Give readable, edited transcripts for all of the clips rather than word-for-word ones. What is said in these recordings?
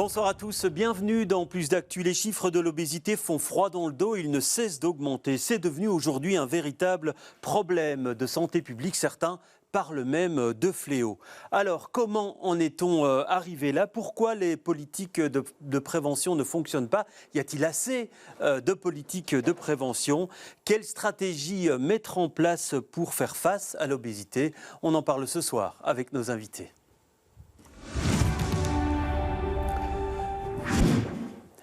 Bonsoir à tous, bienvenue dans Plus d'Actu. Les chiffres de l'obésité font froid dans le dos, ils ne cessent d'augmenter. C'est devenu aujourd'hui un véritable problème de santé publique. Certains parlent même de fléau. Alors, comment en est-on arrivé là? Pourquoi les politiques de prévention ne fonctionnent pas? Y a-t-il assez de politiques de prévention? Quelle stratégie mettre en place pour faire face à l'obésité? On en parle ce soir avec nos invités.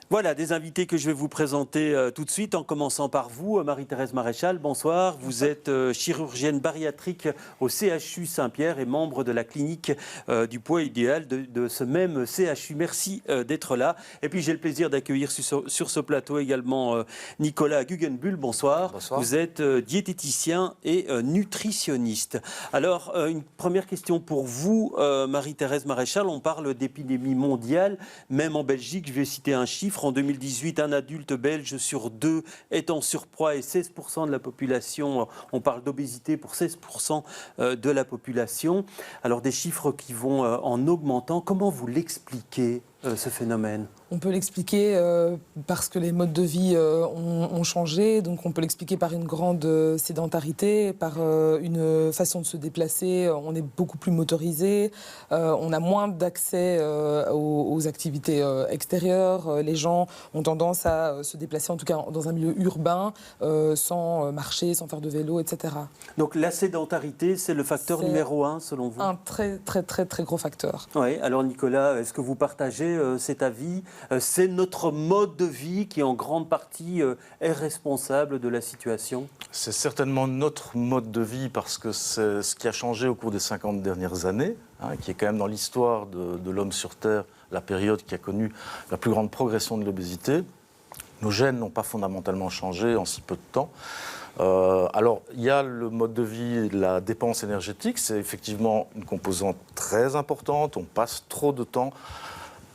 Voilà, des invités que je vais vous présenter tout de suite, en commençant par vous, Marie-Thérèse Maréchal, bonsoir. Vous êtes chirurgienne bariatrique au CHU Saint-Pierre et membre de la clinique du poids idéal de ce même CHU. Merci d'être là. Et puis j'ai le plaisir d'accueillir sur ce plateau également Nicolas Guggenbuhl, bonsoir. Bonsoir. Vous êtes diététicien et nutritionniste. Alors, une première question pour vous, Marie-Thérèse Maréchal. On parle d'épidémie mondiale, même en Belgique, je vais citer un chiffre. En 2018, un adulte belge sur deux est en surpoids et 16% de la population, on parle d'obésité pour 16% de la population. Alors des chiffres qui vont en augmentant. Comment vous l'expliquez, ce phénomène ? On peut l'expliquer parce que les modes de vie ont changé. Donc on peut l'expliquer par une grande sédentarité, par une façon de se déplacer. On est beaucoup plus motorisé. On a moins d'accès aux activités extérieures. Les gens ont tendance à se déplacer, en tout cas dans un milieu urbain, sans marcher, sans faire de vélo, etc. Donc la sédentarité, c'est le facteur numéro 1 selon vous ? Un très, très, très, très gros facteur. Oui, alors Nicolas, est-ce que vous partagez cet avis ? C'est notre mode de vie qui, en grande partie, est responsable de la situation ? C'est certainement notre mode de vie parce que c'est ce qui a changé au cours des 50 dernières années, qui est quand même dans l'histoire de l'homme sur Terre, la période qui a connu la plus grande progression de l'obésité. Nos gènes n'ont pas fondamentalement changé en si peu de temps. Alors, il y a le mode de vie, la dépense énergétique, c'est effectivement une composante très importante. On passe trop de temps,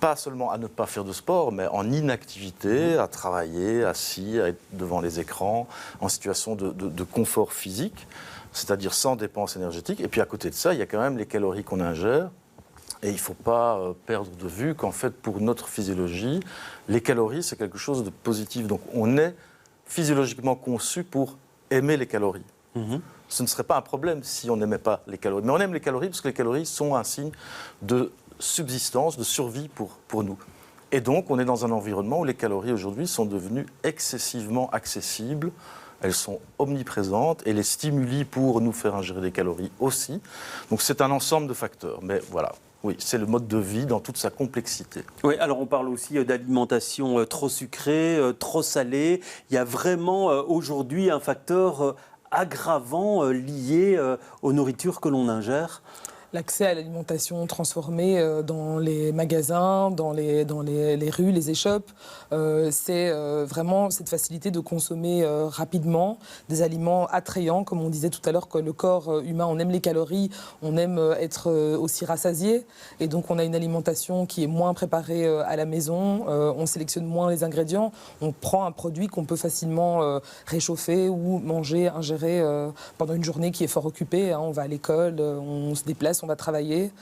pas seulement à ne pas faire de sport, mais en inactivité, à travailler, assis, à être devant les écrans, en situation de confort physique, c'est-à-dire sans dépense énergétique. Et puis à côté de ça, il y a quand même les calories qu'on ingère. Et il ne faut pas perdre de vue qu'en fait, pour notre physiologie, les calories, c'est quelque chose de positif. Donc on est physiologiquement conçu pour aimer les calories. Ce ne serait pas un problème si on n'aimait pas les calories. Mais on aime les calories parce que les calories sont un signe de subsistance, de survie pour nous. Et donc, on est dans un environnement où les calories aujourd'hui sont devenues excessivement accessibles. Elles sont omniprésentes et les stimuli pour nous faire ingérer des calories aussi. Donc, c'est un ensemble de facteurs. Mais voilà. Oui, c'est le mode de vie dans toute sa complexité. Oui, alors on parle aussi d'alimentation trop sucrée, trop salée. Il y a vraiment aujourd'hui un facteur aggravant lié aux nourritures que l'on ingère. L'accès à l'alimentation transformée dans les magasins, dans les rues, les échoppes, c'est vraiment cette facilité de consommer rapidement des aliments attrayants, comme on disait tout à l'heure, que le corps humain, on aime les calories, on aime être aussi rassasié, et donc on a une alimentation qui est moins préparée à la maison, on sélectionne moins les ingrédients, on prend un produit qu'on peut facilement réchauffer ou manger, ingérer pendant une journée qui est fort occupée, on va à l'école, on se déplace, on va travailler.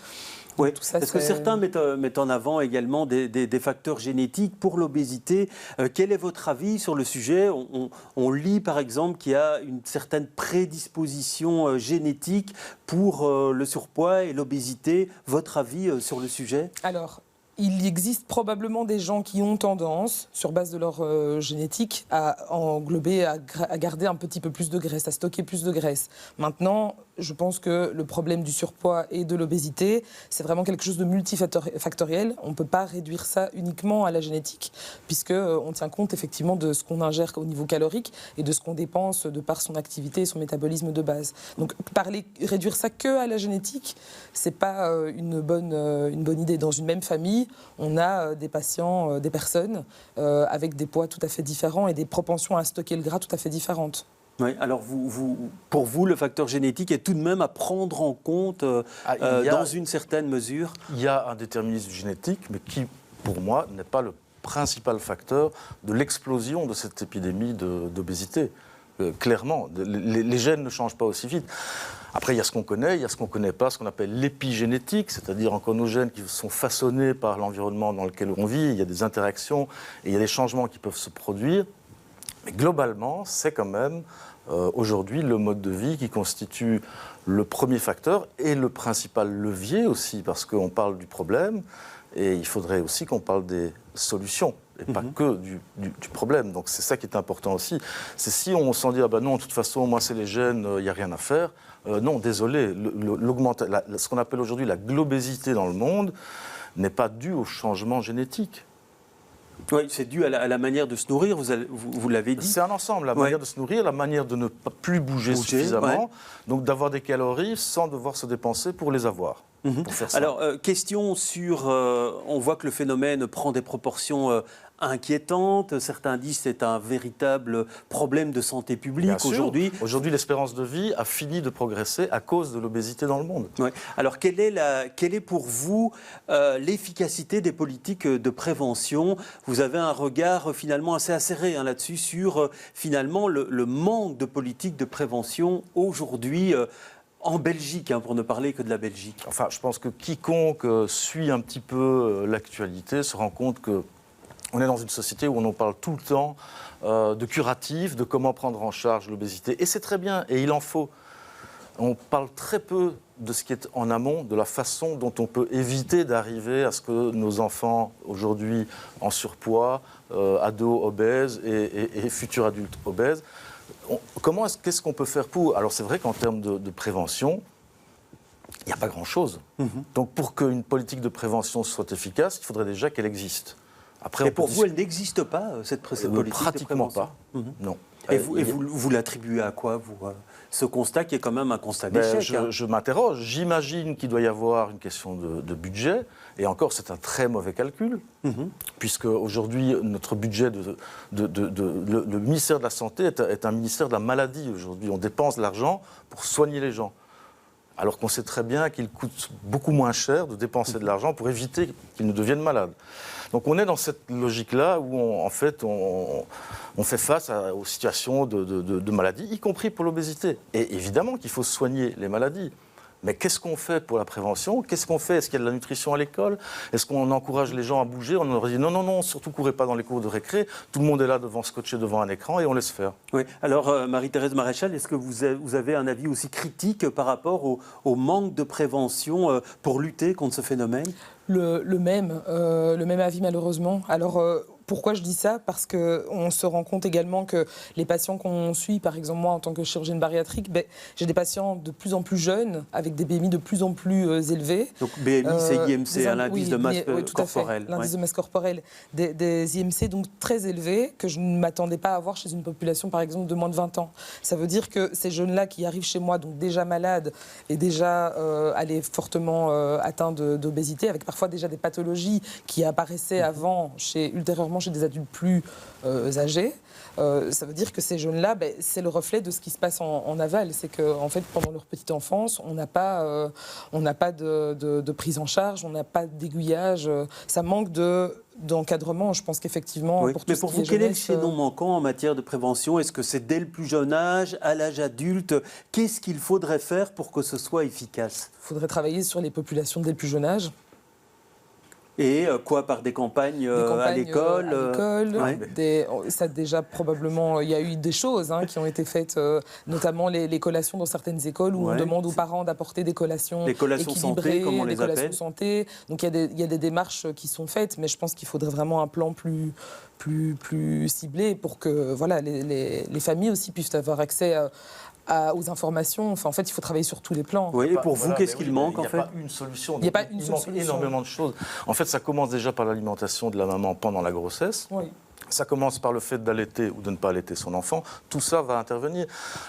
Oui, parce que certains mettent en avant également des facteurs génétiques pour l'obésité. Quel est votre avis sur le sujet ? On lit par exemple qu'il y a une certaine prédisposition génétique pour le surpoids et l'obésité. Votre avis sur le sujet ? Alors, il existe probablement des gens qui ont tendance, sur base de leur génétique, à englober, à garder un petit peu plus de graisse, à stocker plus de graisse. Maintenant, je pense que le problème du surpoids et de l'obésité, c'est vraiment quelque chose de multifactoriel. On ne peut pas réduire ça uniquement à la génétique, puisqu'on tient compte effectivement de ce qu'on ingère au niveau calorique et de ce qu'on dépense de par son activité et son métabolisme de base. Donc réduire ça que à la génétique, ce n'est pas une bonne idée. Dans une même famille, on a des patients, des personnes avec des poids tout à fait différents et des propensions à stocker le gras tout à fait différentes. Oui, alors pour vous, le facteur génétique est tout de même à prendre en compte dans une certaine mesure. Il y a un déterminisme génétique, mais qui, pour moi, n'est pas le principal facteur de l'explosion de cette épidémie d'obésité. clairement. Les gènes ne changent pas aussi vite. Après, il y a ce qu'on connaît, il y a ce qu'on ne connaît pas, ce qu'on appelle l'épigénétique, c'est-à-dire encore nos gènes qui sont façonnés par l'environnement dans lequel on vit, il y a des interactions et il y a des changements qui peuvent se produire. Mais globalement, c'est quand même aujourd'hui le mode de vie qui constitue le premier facteur et le principal levier aussi, parce qu'on parle du problème et il faudrait aussi qu'on parle des solutions. Et pas que du problème. Donc c'est ça qui est important aussi. C'est si on s'en dit, ah ben non, de toute façon, moi c'est les gènes, il n'y a rien à faire. Non, désolé, ce qu'on appelle aujourd'hui la globésité dans le monde n'est pas due au changement génétique. Oui, c'est dû à la manière de se nourrir, vous l'avez dit. C'est un ensemble, la manière de se nourrir, la manière de ne pas plus bouger suffisamment, donc d'avoir des calories sans devoir se dépenser pour les avoir. Pour faire ça. Alors, question sur... on voit que le phénomène prend des proportions inquiétantes. Certains disent que c'est un véritable problème de santé publique aujourd'hui. Aujourd'hui, l'espérance de vie a fini de progresser à cause de l'obésité dans le monde. Ouais. Alors, quelle est pour vous l'efficacité des politiques de prévention? Vous avez un regard finalement assez acéré là-dessus sur finalement le manque de politiques de prévention aujourd'hui en Belgique, pour ne parler que de la Belgique. Enfin, je pense que quiconque suit un petit peu l'actualité se rend compte que on est dans une société où on en parle tout le temps de curatifs, de comment prendre en charge l'obésité. Et c'est très bien, et il en faut. On parle très peu de ce qui est en amont, de la façon dont on peut éviter d'arriver à ce que nos enfants, aujourd'hui en surpoids, ados obèses et futurs adultes obèses, qu'est-ce qu'on peut faire pour... Alors c'est vrai qu'en termes de prévention, il n'y a pas grand-chose. Donc pour qu'une politique de prévention soit efficace, il faudrait déjà qu'elle existe. Après, et pour vous, elle n'existe pas, cette politique pratiquement de prévention? pas, non. Et vous l'attribuez à quoi, vous, ce constat qui est quand même un constat d'échec? Je m'interroge. J'imagine qu'il doit y avoir une question de budget. Et encore, c'est un très mauvais calcul, puisque aujourd'hui, notre budget, le ministère de la Santé est un ministère de la maladie. Aujourd'hui, on dépense de l'argent pour soigner les gens. Alors qu'on sait très bien qu'il coûte beaucoup moins cher de dépenser de l'argent pour éviter qu'ils ne deviennent malades. Donc on est dans cette logique-là où on fait face aux situations de maladies, y compris pour l'obésité. Et évidemment qu'il faut soigner les maladies. Mais qu'est-ce qu'on fait pour la prévention? Qu'est-ce qu'on fait? Est-ce qu'il y a de la nutrition à l'école? Est-ce qu'on encourage les gens à bouger? On leur dit non, surtout courez pas dans les cours de récré. Tout le monde est là scotché devant un écran et on laisse faire. Oui. Alors Marie-Thérèse Maréchal, est-ce que vous avez un avis aussi critique par rapport au manque de prévention pour lutter contre ce phénomène? Le même avis malheureusement. Alors pourquoi je dis ça? Parce qu'on se rend compte également que les patients qu'on suit, par exemple moi en tant que chirurgienne bariatrique, j'ai des patients de plus en plus jeunes, avec des BMI de plus en plus élevés. Donc BMI, c'est IMC, l'indice de masse corporelle. L'indice de masse corporelle. Des IMC donc très élevés, que je ne m'attendais pas à avoir chez une population par exemple de moins de 20 ans. Ça veut dire que ces jeunes-là qui arrivent chez moi, donc déjà malades et déjà fortement atteints d'obésité, avec parfois déjà des pathologies qui apparaissaient ultérieurement chez des adultes plus âgés, ça veut dire que ces jeunes-là, c'est le reflet de ce qui se passe en aval. C'est qu'en fait, pendant leur petite enfance, on n'a pas de prise en charge, on n'a pas d'aiguillage, ça manque d'encadrement, je pense qu'effectivement... Oui. Mais pour vous, quel est le chaînon manquant en matière de prévention? Est-ce que c'est dès le plus jeune âge, à l'âge adulte? Qu'est-ce qu'il faudrait faire pour que ce soit efficace? Il faudrait travailler sur les populations dès le plus jeune âge. Et quoi, par des campagnes à l'école Ça déjà probablement, il y a eu des choses qui ont été faites, notamment les collations dans certaines écoles où on demande aux parents d'apporter des collations équilibrées, santé, comme on les appelle. Collations santé. Donc il y a des démarches qui sont faites, mais je pense qu'il faudrait vraiment un plan plus ciblé pour que les familles aussi puissent avoir accès aux informations. Enfin, en fait, il faut travailler sur tous les plans. Oui, et pour vous, qu'est-ce qu'il manque en fait? Il n'y a pas une solution. Il n'y a pas une manque énormément de choses. En fait, ça commence déjà par l'alimentation de la maman pendant la grossesse. Oui. Ça commence par le fait d'allaiter ou de ne pas allaiter son enfant. Tout ça va intervenir.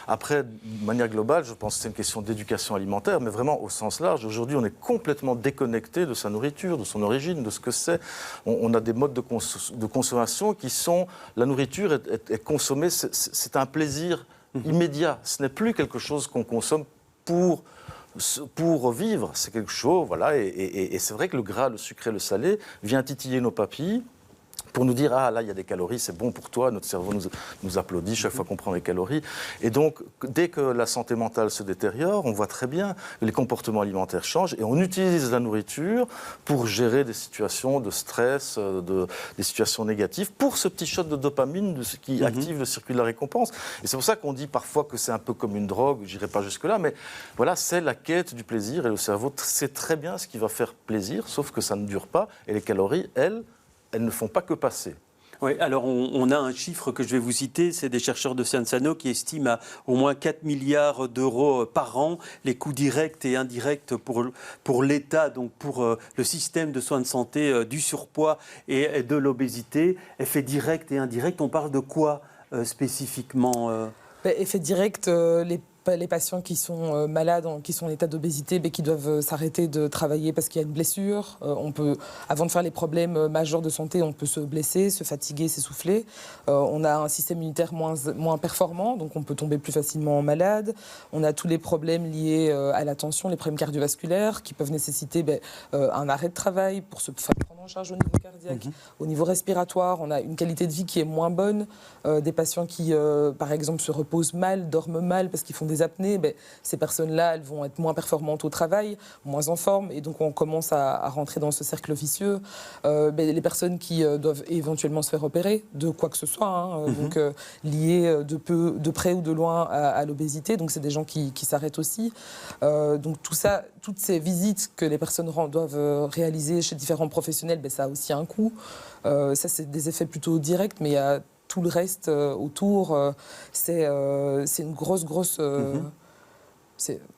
Après, de manière globale, je pense que c'est une question d'éducation alimentaire, mais vraiment au sens large. Aujourd'hui, on est complètement déconnecté de sa nourriture, de son origine, de ce que c'est. On a des modes de consommation qui sont... La nourriture est consommée, c'est un plaisir immédiat. Ce n'est plus quelque chose qu'on consomme pour vivre. C'est quelque chose, voilà. Et c'est vrai que le gras, le sucré, le salé vient titiller nos papilles pour nous dire « Ah, là, il y a des calories, c'est bon pour toi », notre cerveau nous applaudit chaque fois qu'on prend des calories. Et donc, dès que la santé mentale se détériore, on voit très bien que les comportements alimentaires changent et on utilise la nourriture pour gérer des situations de stress, des situations négatives, pour ce petit shot de dopamine qui active le circuit de la récompense. Et c'est pour ça qu'on dit parfois que c'est un peu comme une drogue, je n'irai pas jusque-là, mais voilà, c'est la quête du plaisir et le cerveau sait très bien ce qui va faire plaisir, sauf que ça ne dure pas et les calories, elles ne font pas que passer. Oui, alors on a un chiffre que je vais vous citer, c'est des chercheurs de Sciences Po qui estiment à au moins 4 milliards d'euros par an les coûts directs et indirects pour l'État, donc pour le système de soins de santé du surpoids et de l'obésité. Effets directs et indirects, on parle de quoi spécifiquement Effet direct, les patients qui sont malades, qui sont en état d'obésité, qui doivent s'arrêter de travailler parce qu'il y a une blessure. Avant de faire les problèmes majeurs de santé, on peut se blesser, se fatiguer, s'essouffler. On a un système immunitaire moins performant, donc on peut tomber plus facilement malade. On a tous les problèmes liés à la tension, les problèmes cardiovasculaires qui peuvent nécessiter un arrêt de travail pour se faire prendre en charge au niveau cardiaque, au niveau respiratoire. On a une qualité de vie qui est moins bonne. Des patients qui, par exemple, se reposent mal, dorment mal parce qu'ils font des apnées, ces personnes-là, elles vont être moins performantes au travail, moins en forme, et donc on commence à rentrer dans ce cercle vicieux. Les personnes qui doivent éventuellement se faire opérer de quoi que ce soit, donc liées de près ou de loin à l'obésité, donc c'est des gens qui s'arrêtent aussi. Donc tout ça, toutes ces visites que les personnes doivent réaliser chez différents professionnels, ça a aussi un coût. Ça, c'est des effets plutôt directs, mais il y a tout le reste autour, c'est une grosse...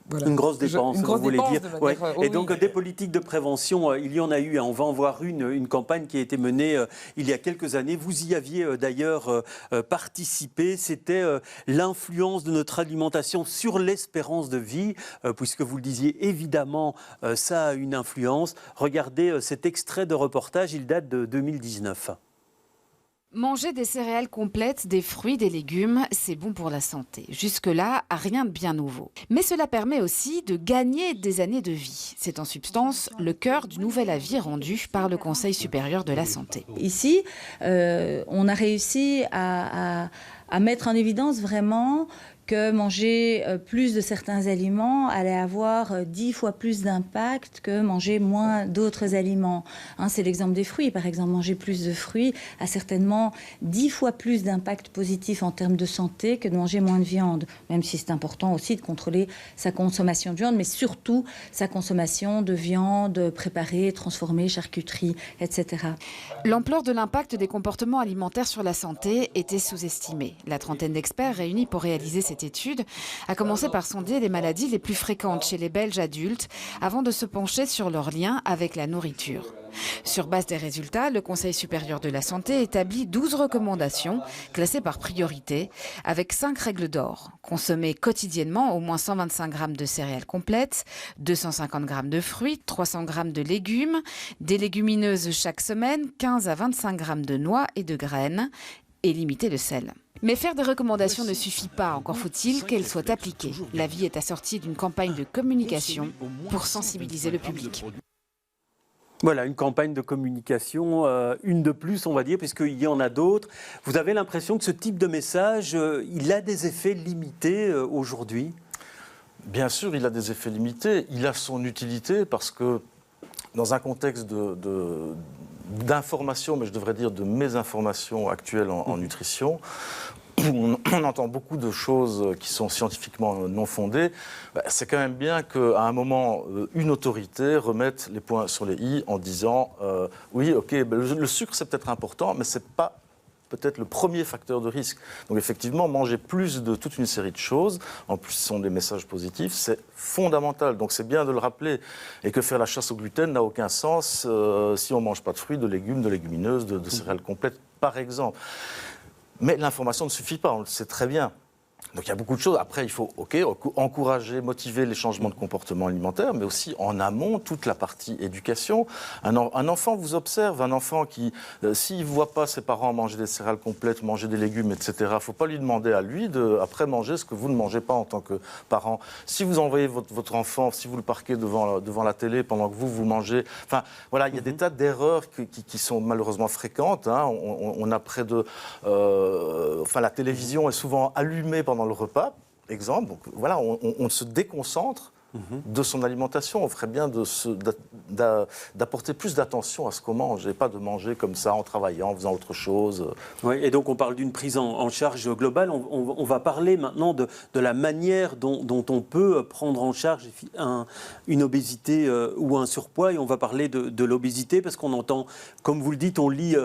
Voilà. Une grosse dépense, vous voulez dire. Ouais. Et donc, des politiques de prévention, il y en a eu. On va en voir une campagne qui a été menée il y a quelques années. Vous y aviez d'ailleurs participé. C'était l'influence de notre alimentation sur l'espérance de vie, puisque vous le disiez, évidemment, ça a une influence. Regardez cet extrait de reportage, il date de 2019. Manger des céréales complètes, des fruits, des légumes, c'est bon pour la santé. Jusque-là, rien de bien nouveau. Mais cela permet aussi de gagner des années de vie. C'est en substance le cœur du nouvel avis rendu par le Conseil supérieur de la santé. Ici, on a réussi à mettre en évidence vraiment que manger plus de certains aliments allait avoir 10 fois plus d'impact que manger moins d'autres aliments. C'est l'exemple des fruits. Par exemple, manger plus de fruits a certainement 10 fois plus d'impact positif en termes de santé que de manger moins de viande. Même si c'est important aussi de contrôler sa consommation de viande, mais surtout sa consommation de viande préparée, transformée, charcuterie, etc. L'ampleur de l'impact des comportements alimentaires sur la santé était sous-estimée. La trentaine d'experts réunis pour réaliser cette étude a commencé par sonder les maladies les plus fréquentes chez les Belges adultes avant de se pencher sur leur lien avec la nourriture. Sur base des résultats, le Conseil supérieur de la santé établit 12 recommandations classées par priorité avec 5 règles d'or. Consommer quotidiennement au moins 125 grammes de céréales complètes, 250 grammes de fruits, 300 grammes de légumes, des légumineuses chaque semaine, 15 à 25 grammes de noix et de graines et limiter le sel. Mais faire des recommandations ne suffit pas, encore faut-il qu'elles soient appliquées. L'avis est assorti d'une campagne de communication pour sensibiliser le public. Voilà, une campagne de communication, une de plus, on va dire, puisqu'il y en a d'autres. Vous avez l'impression que ce type de message, il a des effets limités aujourd'hui ? Bien sûr, il a des effets limités. Il a son utilité parce que dans un contexte d'information, mais je devrais dire de mésinformation actuelle en nutrition, où on entend beaucoup de choses qui sont scientifiquement non fondées, c'est quand même bien qu'à un moment, une autorité remette les points sur les i en disant oui, ok, le sucre c'est peut-être important, mais c'est pas peut-être le premier facteur de risque. Donc effectivement, manger plus de toute une série de choses, en plus ce sont des messages positifs, c'est fondamental. Donc c'est bien de le rappeler. Et que faire la chasse au gluten n'a aucun sens si on ne mange pas de fruits, de légumes, de légumineuses, de céréales complètes, par exemple. Mais l'information ne suffit pas, on le sait très bien. Donc il y a beaucoup de choses. Après, il faut encourager, motiver les changements de comportement alimentaire, mais aussi en amont, toute la partie éducation. Un enfant vous observe, un enfant qui, s'il ne voit pas ses parents manger des céréales complètes, manger des légumes, etc., il ne faut pas lui demander à lui de, après, manger ce que vous ne mangez pas en tant que parent. Si vous envoyez votre enfant, si vous le parquez devant la télé pendant que vous mangez... Enfin, voilà, il y a des tas d'erreurs qui sont malheureusement fréquentes. Hein. On a près de... la télévision est souvent allumée pendant le repas, exemple. Donc voilà, on se déconcentre de son alimentation. On ferait bien d'apporter plus d'attention à ce qu'on mange et pas de manger comme ça en travaillant, en faisant autre chose. Oui, et donc on parle d'une prise en charge globale. On va parler maintenant de la manière dont on peut prendre en charge une obésité ou un surpoids. Et on va parler de l'obésité parce qu'on entend, comme vous le dites, on lit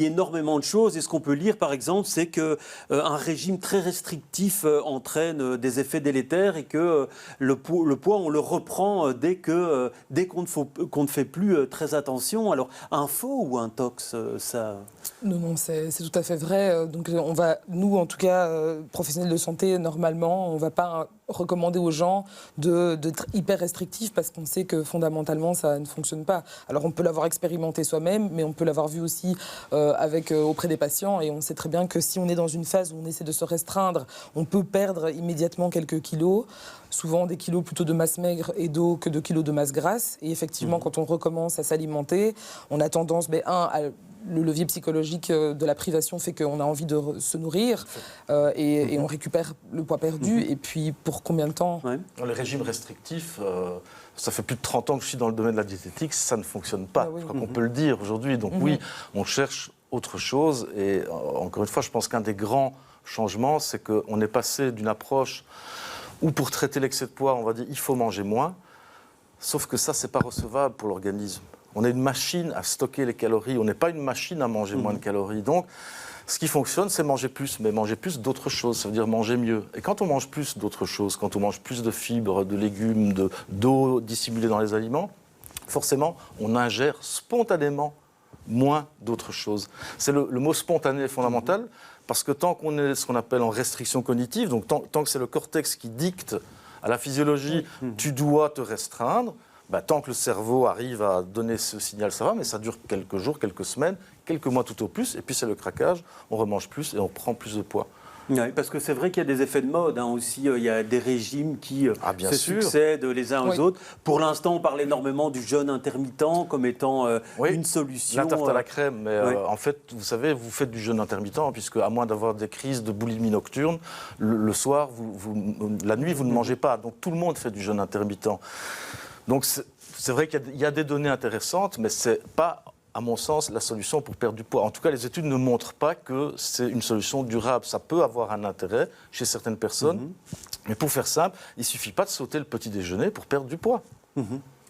énormément de choses. Et ce qu'on peut lire, par exemple, c'est qu'un régime très restrictif entraîne des effets délétères et que le poids, on le reprend dès qu'on ne fait plus très attention. Alors, un faux ou un tox, ça... Non, c'est tout à fait vrai. Donc, nous, en tout cas, professionnels de santé, normalement, on ne va pas recommander aux gens d'être hyper restrictifs parce qu'on sait que fondamentalement, ça ne fonctionne pas. Alors, on peut l'avoir expérimenté soi-même, mais on peut l'avoir vu aussi auprès des patients. Et on sait très bien que si on est dans une phase où on essaie de se restreindre, on peut perdre immédiatement quelques kilos. Souvent des kilos plutôt de masse maigre et d'eau que de kilos de masse grasse. Et effectivement, quand on recommence à s'alimenter, on a tendance, le levier psychologique de la privation fait qu'on a envie de se nourrir et on récupère le poids perdu. Et puis, pour combien de temps ? Dans les régimes restrictifs, ça fait plus de 30 ans que je suis dans le domaine de la diététique, ça ne fonctionne pas. Je crois qu'on peut le dire aujourd'hui. Donc oui, on cherche autre chose. Et encore une fois, je pense qu'un des grands changements, c'est qu'on est passé d'une approche où pour traiter l'excès de poids, on va dire il faut manger moins. Sauf que ça, c'est pas recevable pour l'organisme. On est une machine à stocker les calories. On n'est pas une machine à manger moins de calories. Donc, ce qui fonctionne, c'est manger plus, mais manger plus d'autres choses. Ça veut dire manger mieux. Et quand on mange plus d'autres choses, quand on mange plus de fibres, de légumes, d'eau dissimulée dans les aliments, forcément, on ingère spontanément moins d'autres choses. C'est le mot spontané fondamental. Parce que tant qu'on est ce qu'on appelle en restriction cognitive, donc tant que c'est le cortex qui dicte à la physiologie, tu dois te restreindre, tant que le cerveau arrive à donner ce signal, ça va, mais ça dure quelques jours, quelques semaines, quelques mois tout au plus, et puis c'est le craquage, on remange plus et on prend plus de poids. Oui, parce que c'est vrai qu'il y a des effets de mode aussi. Il y a des régimes qui se succèdent les uns aux autres. Pour l'instant, on parle énormément du jeûne intermittent comme étant une solution. La tarte à la crème. Mais en fait, vous savez, vous faites du jeûne intermittent, puisque à moins d'avoir des crises de boulimie nocturne, le soir, la nuit, vous ne mangez pas. Donc tout le monde fait du jeûne intermittent. Donc c'est vrai qu'il y a des données intéressantes, mais ce n'est pas, à mon sens, la solution pour perdre du poids. En tout cas, les études ne montrent pas que c'est une solution durable. Ça peut avoir un intérêt chez certaines personnes, mais pour faire simple, il ne suffit pas de sauter le petit déjeuner pour perdre du poids.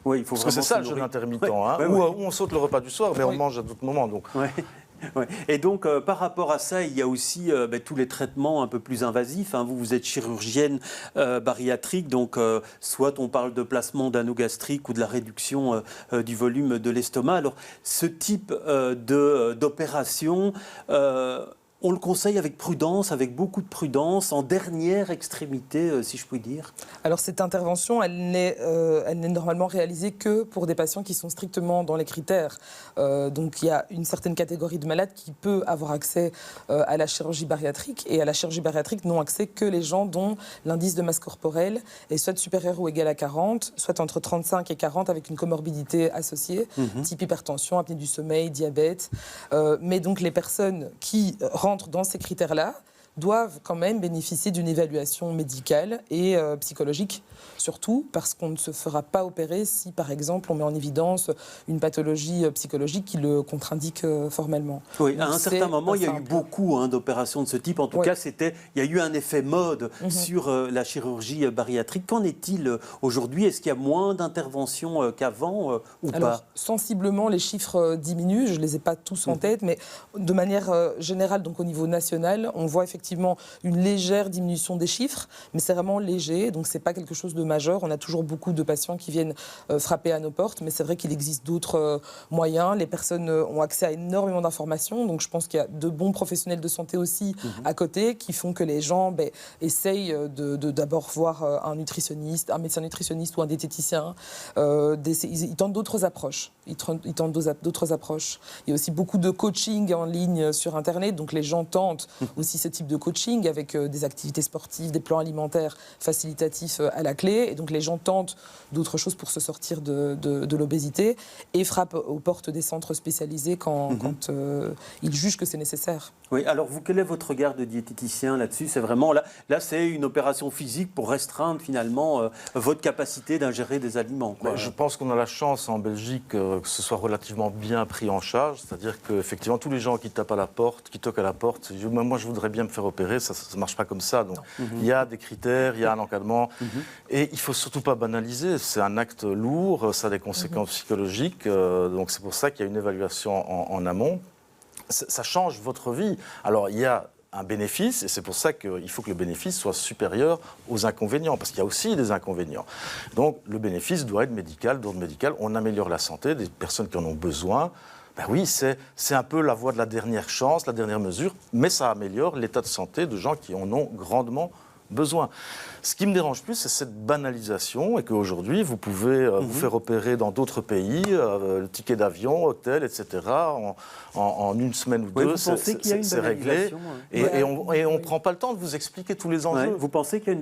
Oui, il faut parce que c'est ça le jeûne intermittent, où on saute le repas du soir, mais on mange à d'autres moments. Donc. Ouais. Et donc, par rapport à ça, il y a aussi tous les traitements un peu plus invasifs. Vous êtes chirurgienne bariatrique, donc soit on parle de placement d'anneau gastrique ou de la réduction du volume de l'estomac. Alors, ce type d'opération, on le conseille avec prudence, avec beaucoup de prudence, en dernière extrémité, si je puis dire. Alors cette intervention, elle n'est normalement réalisée que pour des patients qui sont strictement dans les critères. Donc il y a une certaine catégorie de malades qui peut avoir accès à la chirurgie bariatrique, et à la chirurgie bariatrique n'ont accès que les gens dont l'indice de masse corporelle est soit supérieur ou égal à 40, soit entre 35 et 40 avec une comorbidité associée, type hypertension, apnée du sommeil, diabète. Mais donc les personnes qui rentrent dans ces critères-là doivent quand même bénéficier d'une évaluation médicale et psychologique, surtout parce qu'on ne se fera pas opérer si, par exemple, on met en évidence une pathologie psychologique qui le contre-indique formellement. Oui, donc à un certain moment, il y a eu beaucoup d'opérations de ce type. En tout cas, il y a eu un effet mode sur la chirurgie bariatrique. Qu'en est-il aujourd'hui ? Est-ce qu'il y a moins d'interventions qu'avant ou pas ? Sensiblement, les chiffres diminuent. Je ne les ai pas tous en tête, mais de manière générale, donc au niveau national, on voit effectivement effectivement une légère diminution des chiffres, mais c'est vraiment léger, donc c'est pas quelque chose de majeur. On a toujours beaucoup de patients qui viennent frapper à nos portes, mais c'est vrai qu'il existe d'autres moyens. Les personnes ont accès à énormément d'informations, donc je pense qu'il y a de bons professionnels de santé aussi à côté qui font que les gens essayent d'abord voir un nutritionniste, un médecin nutritionniste ou un diététicien. Ils tentent d'autres approches. Il y a aussi beaucoup de coaching en ligne sur Internet, donc les gens tentent aussi ce type de coaching avec des activités sportives, des plans alimentaires facilitatifs à la clé, et donc les gens tentent d'autres choses pour se sortir de l'obésité et frappent aux portes des centres spécialisés quand ils jugent que c'est nécessaire. Oui, alors vous, quel est votre regard de diététicien là-dessus? C'est vraiment, là c'est une opération physique pour restreindre finalement votre capacité d'ingérer des aliments, quoi. Je pense qu'on a la chance en Belgique que ce soit relativement bien pris en charge, c'est-à-dire qu'effectivement tous les gens qui tapent à la porte, qui toquent à la porte, disent, moi je voudrais bien me faire opérer, ça ne marche pas comme ça. Donc il y a des critères, il y a un encadrement, et il ne faut surtout pas banaliser, c'est un acte lourd, ça a des conséquences psychologiques, donc c'est pour ça qu'il y a une évaluation en amont. Ça change votre vie. Alors il y a un bénéfice, et c'est pour ça qu'il faut que le bénéfice soit supérieur aux inconvénients, parce qu'il y a aussi des inconvénients. Donc le bénéfice doit être médical, d'ordre médical, on améliore la santé des personnes qui en ont besoin. Ben oui, c'est un peu la voie de la dernière chance, la dernière mesure, mais ça améliore l'état de santé de gens qui en ont grandement besoin. Ce qui me dérange plus, c'est cette banalisation, et qu'aujourd'hui, vous pouvez vous faire opérer dans d'autres pays, le ticket d'avion, hôtel, etc., en une semaine ou deux, c'est réglé. Et on ne prend pas le temps de vous expliquer tous les enjeux. Vous pensez qu'il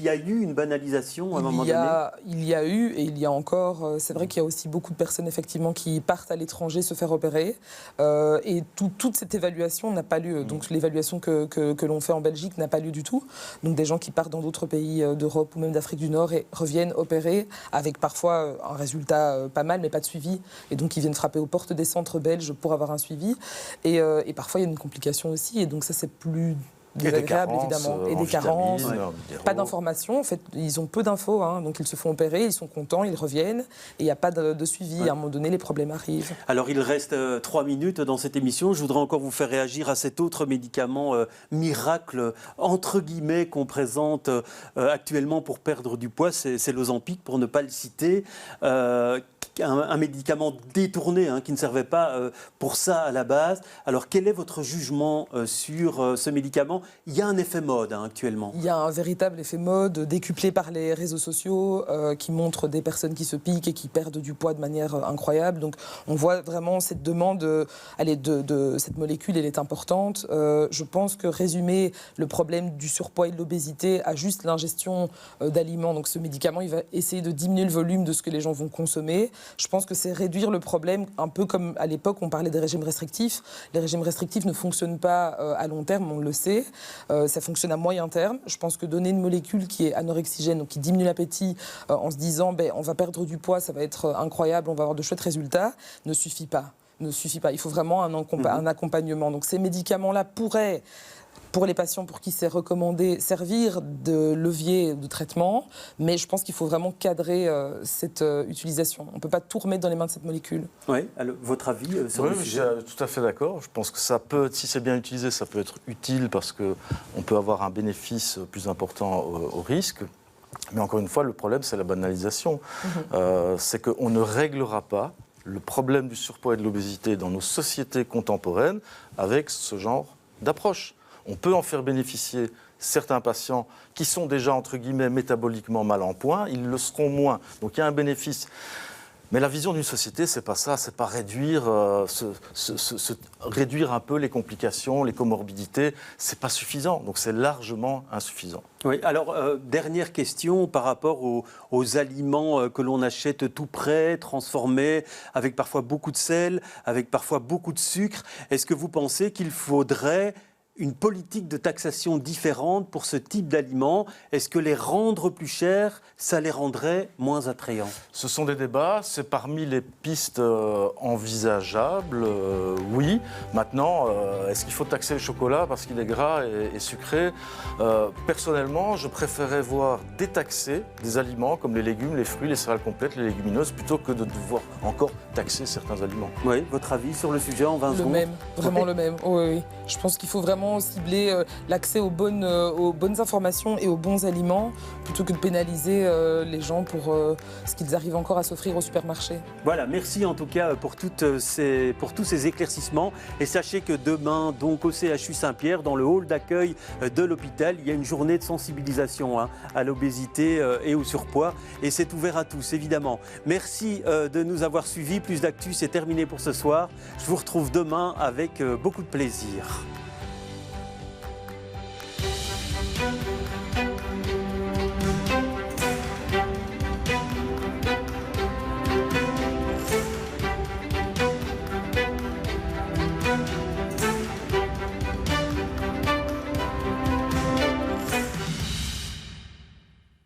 y a eu une banalisation à un moment donné? Il y a eu, et il y a encore, c'est vrai qu'il y a aussi beaucoup de personnes effectivement qui partent à l'étranger se faire opérer, et toute cette évaluation n'a pas lieu. Donc l'évaluation que l'on fait en Belgique n'a pas lieu du tout. Donc des gens qui partent dans d'autres pays d'Europe ou même d'Afrique du Nord et reviennent opérer avec parfois un résultat pas mal mais pas de suivi, et donc ils viennent frapper aux portes des centres belges pour avoir un suivi, et parfois il y a une complication aussi, et donc ça c'est plus désagréable évidemment, et des carences, pas d'informations, en fait ils ont peu d'infos, donc ils se font opérer, ils sont contents, ils reviennent et il n'y a pas de suivi, à un moment donné les problèmes arrivent. Alors il reste 3 minutes dans cette émission, je voudrais encore vous faire réagir à cet autre médicament miracle entre guillemets qu'on présente actuellement pour perdre du poids, c'est l'Ozempic pour ne pas le citer. Un médicament détourné qui ne servait pas pour ça à la base. Alors quel est votre jugement sur ce médicament? Il y a un effet mode actuellement. Il y a un véritable effet mode décuplé par les réseaux sociaux qui montrent des personnes qui se piquent et qui perdent du poids de manière incroyable. Donc on voit vraiment cette demande de cette molécule, elle est importante. Je pense que résumer le problème du surpoids et de l'obésité à juste l'ingestion d'aliments, donc ce médicament il va essayer de diminuer le volume de ce que les gens vont consommer. Je pense que c'est réduire le problème, un peu comme à l'époque on parlait des régimes restrictifs. Les régimes restrictifs ne fonctionnent pas à long terme, on le sait. Ça fonctionne à moyen terme. Je pense que donner une molécule qui est anorexigène, donc qui diminue l'appétit en se disant on va perdre du poids, ça va être incroyable, on va avoir de chouettes résultats, ne suffit pas. Il faut vraiment un accompagnement. Donc ces médicaments-là pourraient, pour les patients pour qui c'est recommandé, servir de levier de traitement, mais je pense qu'il faut vraiment cadrer cette utilisation. On ne peut pas tout remettre dans les mains de cette molécule. Oui, alors, votre avis sur le sujet? Je suis tout à fait d'accord. Je pense que ça peut, si c'est bien utilisé, ça peut être utile parce qu'on peut avoir un bénéfice plus important au risque. Mais encore une fois, le problème, c'est la banalisation. C'est qu'on ne réglera pas le problème du surpoids et de l'obésité dans nos sociétés contemporaines avec ce genre d'approche. On peut en faire bénéficier certains patients qui sont déjà, entre guillemets, métaboliquement mal en point, ils le seront moins. Donc il y a un bénéfice. Mais la vision d'une société, c'est pas ça, c'est pas réduire un peu les complications, les comorbidités, c'est pas suffisant, donc c'est largement insuffisant. Oui, alors dernière question par rapport aux aliments que l'on achète tout prêts, transformés, avec parfois beaucoup de sel, avec parfois beaucoup de sucre. Est-ce que vous pensez qu'il faudrait une politique de taxation différente pour ce type d'aliments? Est-ce que les rendre plus chers, ça les rendrait moins attrayants? Ce sont des débats, c'est parmi les pistes envisageables, oui. Maintenant, est-ce qu'il faut taxer le chocolat parce qu'il est gras et sucré? Personnellement, je préférerais voir détaxer des aliments comme les légumes, les fruits, les céréales complètes, les légumineuses, plutôt que de devoir encore taxer certains aliments. Oui, votre avis sur le sujet en 20 secondes? Le même, vraiment le même. Oui. Je pense qu'il faut vraiment vraiment cibler l'accès aux bonnes informations et aux bons aliments, plutôt que de pénaliser les gens pour ce qu'ils arrivent encore à s'offrir au supermarché. Voilà, merci en tout cas pour tous ces éclaircissements. Et sachez que demain, donc au CHU Saint-Pierre, dans le hall d'accueil de l'hôpital, il y a une journée de sensibilisation à l'obésité et au surpoids. Et c'est ouvert à tous, évidemment. Merci de nous avoir suivis. Plus d'actu, c'est terminé pour ce soir. Je vous retrouve demain avec beaucoup de plaisir.